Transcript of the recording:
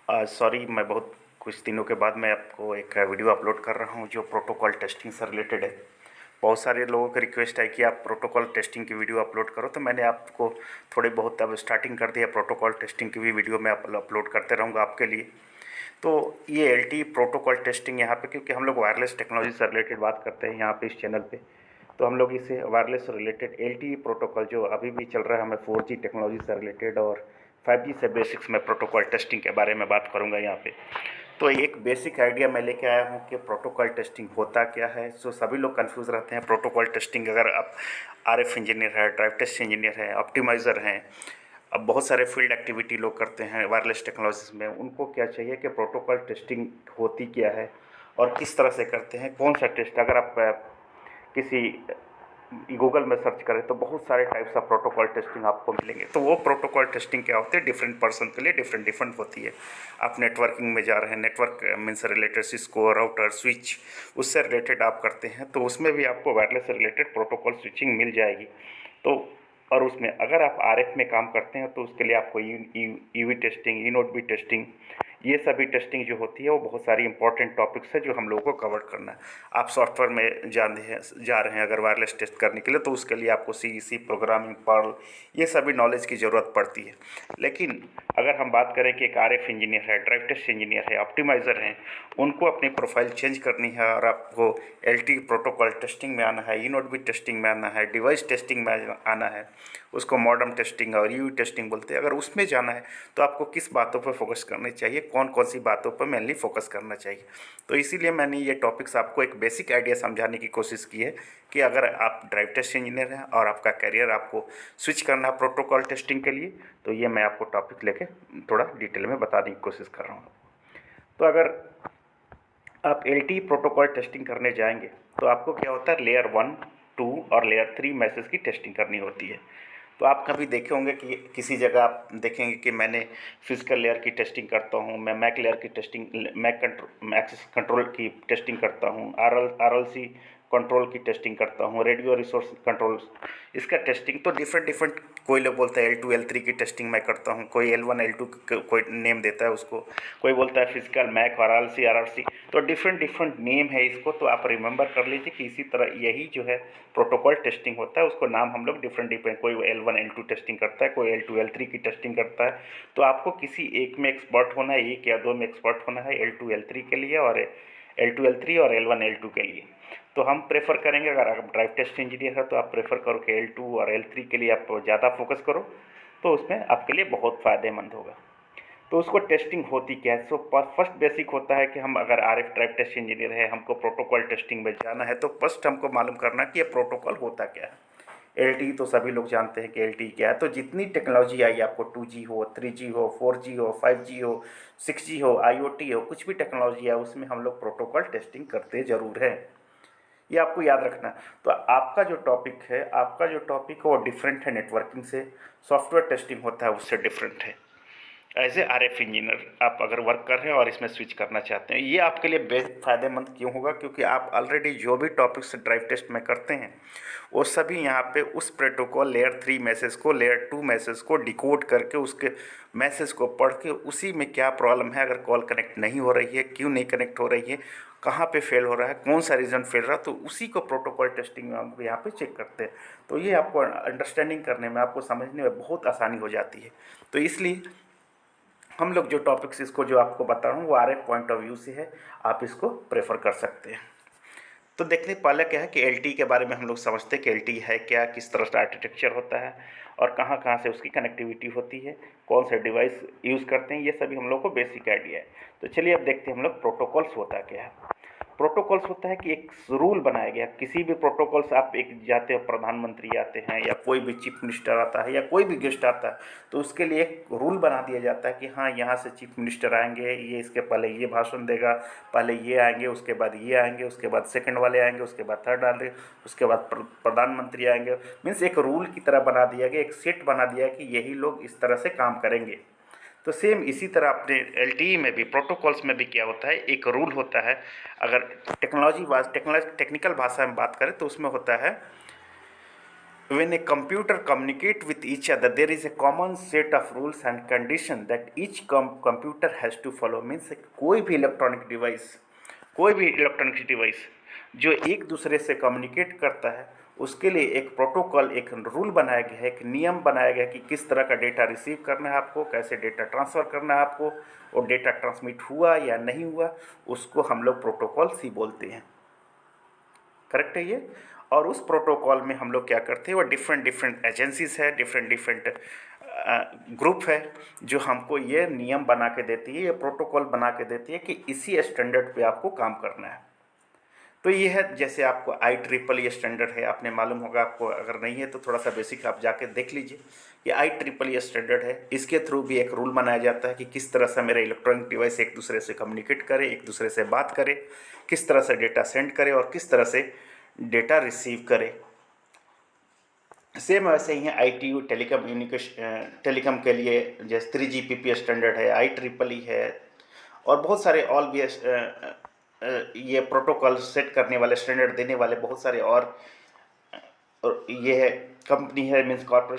Sorry, मैं बहुत कुछ दिनों के बाद मैं आपको एक वीडियो अपलोड कर रहा हूँ जो प्रोटोकॉल टेस्टिंग से रिलेटेड है। बहुत सारे लोगों की रिक्वेस्ट है कि आप प्रोटोकॉल टेस्टिंग की वीडियो अपलोड करो, तो मैंने आपको थोड़ी बहुत अब स्टार्टिंग कर दिया। प्रोटोकॉल टेस्टिंग की भी वीडियो मैं अपलोड करते रहूँगा आपके लिए। तो ये एलटी प्रोटोकॉल टेस्टिंग यहाँ पे, क्योंकि हम लोग वायरलेस टेक्नोलॉजी से रिलेटेड बात करते हैं यहाँ पे इस चैनल पे, तो हम लोग इसे वायरलेस से रिलेटेड एलटी प्रोटोकॉल जो अभी भी चल रहा है, हमें 4G टेक्नोलॉजी से रिलेटेड और 5G से बेसिक्स में प्रोटोकॉल टेस्टिंग के बारे में बात करूँगा यहाँ पे। तो एक बेसिक आइडिया मैं लेके आया हूँ कि प्रोटोकॉल टेस्टिंग होता क्या है। सो सभी लोग कंफ्यूज रहते हैं प्रोटोकॉल टेस्टिंग। अगर आप आरएफ इंजीनियर है, ड्राइव टेस्ट इंजीनियर है, ऑप्टिमाइज़र हैं, अब बहुत सारे फील्ड एक्टिविटी लोग करते हैं वायरलेस टेक्नोलॉजीज में, उनको क्या चाहिए कि प्रोटोकॉल टेस्टिंग होती क्या है और किस तरह से करते हैं, कौन सा टेस्ट। अगर आप किसी गूगल में सर्च करें तो बहुत सारे टाइप्स ऑफ प्रोटोकॉल टेस्टिंग आपको मिलेंगे। तो वो प्रोटोकॉल टेस्टिंग क्या होती है, डिफरेंट पर्सन के लिए डिफरेंट डिफरेंट होती है। आप नेटवर्किंग में जा रहे हैं, network means related Cisco router switch, उससे रिलेटेड आप करते हैं, तो उसमें भी आपको वायरलेस से रिलेटेड प्रोटोकॉल स्विचिंग मिल जाएगी। तो और उसमें अगर आप आरएफ में काम करते हैं तो उसके लिए आपको यूवी टेस्टिंग, इनोडबी टेस्टिंग, ये सभी टेस्टिंग जो होती है वो बहुत सारी इंपॉर्टेंट टॉपिक्स है जो हम लोगों को कवर करना है। आप सॉफ्टवेयर में जा रहे हैं अगर वायरलेस टेस्ट करने के लिए, तो उसके लिए आपको सी प्रोग्रामिंग, पर्ल, ये सभी नॉलेज की ज़रूरत पड़ती है। लेकिन अगर हम बात करें कि एक आरएफ इंजीनियर है, ड्राइव टेस्ट इंजीनियर है, ऑप्टिमाइज़र हैं, उनको अपनी प्रोफाइल चेंज करनी है और आपको एलटी प्रोटोकॉल टेस्टिंग में आना है, इनोडबी टेस्टिंग में आना है, डिवाइस टेस्टिंग में आना है, उसको मॉडर्न टेस्टिंग और यूवी टेस्टिंग बोलते हैं, अगर उसमें जाना है तो आपको किस बातों पर फोकस करनी चाहिए, कौन कौन सी बातों पर मेनली फोकस करना चाहिए। तो इसीलिए मैंने ये टॉपिक्स आपको एक बेसिक आइडिया समझाने की कोशिश की है कि अगर आप ड्राइव टेस्ट इंजीनियर हैं और आपका करियर आपको स्विच करना है प्रोटोकॉल टेस्टिंग के लिए, तो ये मैं आपको टॉपिक लेके थोड़ा डिटेल में बताने की कोशिश कर रहा हूँ। तो अगर आप एलटी प्रोटोकॉल टेस्टिंग करने जाएंगे तो आपको क्या होता है, लेयर 1, 2 और लेयर 3 मैसेज की टेस्टिंग करनी होती है। तो आप कभी देखे होंगे कि किसी जगह आप देखेंगे कि मैंने फिजिकल लेयर की टेस्टिंग करता हूँ, मैं मैक लेयर की टेस्टिंग, मैक एक्सेस कंट्रोल की टेस्टिंग करता हूँ, आरएलसी कंट्रोल की टेस्टिंग करता हूँ, रेडियो रिसोर्स कंट्रोल, इसका टेस्टिंग तो डिफरेंट डिफरेंट। कोई लोग बोलता है L2 L3 की टेस्टिंग मैं करता हूँ, कोई L1 L2 कोई नेम देता है उसको, कोई बोलता है फिजिकल मैक और RLC। तो डिफरेंट डिफरेंट नेम है इसको, तो आप रिमेंबर कर लीजिए कि इसी तरह यही जो है प्रोटोकॉल टेस्टिंग होता है, उसको नाम हम लोग डिफरेंट डिफरेंट, कोई L1 L2 टेस्टिंग करता है, कोई L2 L3 की टेस्टिंग करता है। तो आपको किसी एक में एक्सपर्ट होना है, एक या दो में एक्सपर्ट होना है, L2 L3 के लिए और L2 L3 और L1 L2 के लिए। तो हम प्रेफर करेंगे, अगर आप ड्राइव टेस्ट इंजीनियर है तो आप प्रेफर करो कि L2 और L3 के लिए आप ज़्यादा फोकस करो, तो उसमें आपके लिए बहुत फ़ायदेमंद होगा। तो उसको टेस्टिंग होती क्या है। सो फर्स्ट बेसिक होता है कि हम अगर आरएफ ड्राइव टेस्ट इंजीनियर है, हमको प्रोटोकॉल टेस्टिंग में जाना है, तो फर्स्ट हमको मालूम करना कि ये प्रोटोकॉल होता क्या है। एलटी तो सभी लोग जानते हैं कि एलटी क्या है। तो जितनी टेक्नोलॉजी आई, आपको 2G हो, 3G हो, 4G हो, 5G हो, 6G हो, IoT हो, कुछ भी टेक्नोलॉजी है उसमें हम लोग प्रोटोकॉल टेस्टिंग करते ज़रूर है, ये आपको याद रखना है। तो आपका जो टॉपिक है वो डिफरेंट है नेटवर्किंग से, सॉफ्टवेयर टेस्टिंग होता है उससे डिफरेंट है। एज ए आरएफ इंजीनियर आप अगर वर्क कर रहे हैं और इसमें स्विच करना चाहते हैं, ये आपके लिए बेस्ट फ़ायदेमंद क्यों होगा, क्योंकि आप ऑलरेडी जो भी टॉपिक्स ड्राइव टेस्ट में करते हैं वो सभी यहाँ पे उस प्रोटोकॉल लेयर 3 मैसेज को, लेयर 2 मैसेज को डिकोड करके उसके मैसेज को पढ़ के उसी में क्या प्रॉब्लम है, अगर कॉल कनेक्ट नहीं हो रही है, क्यों नहीं कनेक्ट हो रही है, कहाँ पे फेल हो रहा है, कौन सा रीज़न फेल रहा है, तो उसी को प्रोटोकॉल टेस्टिंग में हम यहाँ पे चेक करते हैं। तो ये आपको अंडरस्टैंडिंग करने में, आपको समझने में बहुत आसानी हो जाती है। तो इसलिए हम लोग जो टॉपिक्स इसको जो आपको बता रहा हूँ वो आरएफ पॉइंट ऑफ व्यू से है, आप इसको प्रेफर कर सकते हैं। तो देखने पहले क्या है कि एलटी के बारे में हम लोग समझते हैं कि एलटी है क्या, किस तरह का आर्किटेक्चर होता है और कहाँ कहाँ से उसकी कनेक्टिविटी होती है, कौन से डिवाइस यूज़ करते हैं, ये सभी हम लोग को बेसिक आइडिया है। तो चलिए अब देखते हैं हम लोग प्रोटोकॉल्स होता क्या है। प्रोटोकॉल्स होता है कि एक रूल बनाया गया, किसी भी प्रोटोकॉल्स आप एक जाते हो, प्रधानमंत्री आते हैं या कोई भी चीफ मिनिस्टर आता है या कोई भी गेस्ट आता है, तो उसके लिए एक रूल बना दिया जाता है कि हाँ यहाँ से चीफ मिनिस्टर आएंगे, ये इसके पहले ये भाषण देगा, पहले ये आएंगे, उसके बाद ये आएंगे, उसके बाद सेकंड वाले आएंगे, उसके बाद थर्ड आएंगे, उसके बाद प्रधानमंत्री आएंगे। मीन्स एक रूल की तरह बना दिया गया, एक सेट बना दिया कि यही लोग इस तरह से काम करेंगे। तो सेम इसी तरह अपने एलटीई में भी, प्रोटोकॉल्स में भी क्या होता है, एक रूल होता है। अगर टेक्निकल भाषा में बात करें तो उसमें होता है when a computer communicate with each other, there is a common set of rules and condition that each computer has to follow. Means कोई भी इलेक्ट्रॉनिक डिवाइस जो एक दूसरे से कम्युनिकेट करता है, उसके लिए एक प्रोटोकॉल, एक रूल बनाया गया है, एक नियम बनाया गया है कि किस तरह का डेटा रिसीव करना है आपको, कैसे डेटा ट्रांसफ़र करना है आपको, और डेटा ट्रांसमिट हुआ या नहीं हुआ, उसको हम लोग प्रोटोकॉल सी बोलते हैं। करेक्ट है ये। और उस प्रोटोकॉल में हम लोग क्या करते हैं, वो डिफरेंट एजेंसीज है, डिफरेंट ग्रुप है जो हमको ये नियम बना के देती है, ये प्रोटोकॉल बना के देती है कि इसी स्टैंडर्ड पे आपको काम करना है। तो ये है, जैसे आपको IEEE स्टैंडर्ड है, आपने मालूम होगा, आपको अगर नहीं है तो थोड़ा सा बेसिक आप जाके देख लीजिए। ये IEEE स्टैंडर्ड है, इसके थ्रू भी एक रूल बनाया जाता है कि किस तरह से मेरा इलेक्ट्रॉनिक डिवाइस एक दूसरे से कम्युनिकेट करे, एक दूसरे से बात करे, किस तरह से डेटा सेंड करे और किस तरह से डेटा रिसीव करे। सेम वैसे ही है ITU टेलीकॉम के लिए, जैसे 3GPP स्टैंडर्ड है, IEEE है, और बहुत सारे ऑल भी ये प्रोटोकॉल सेट करने वाले, स्टैंडर्ड देने वाले बहुत सारे और ये है कंपनी है, मीन्स कॉर्पोरेशन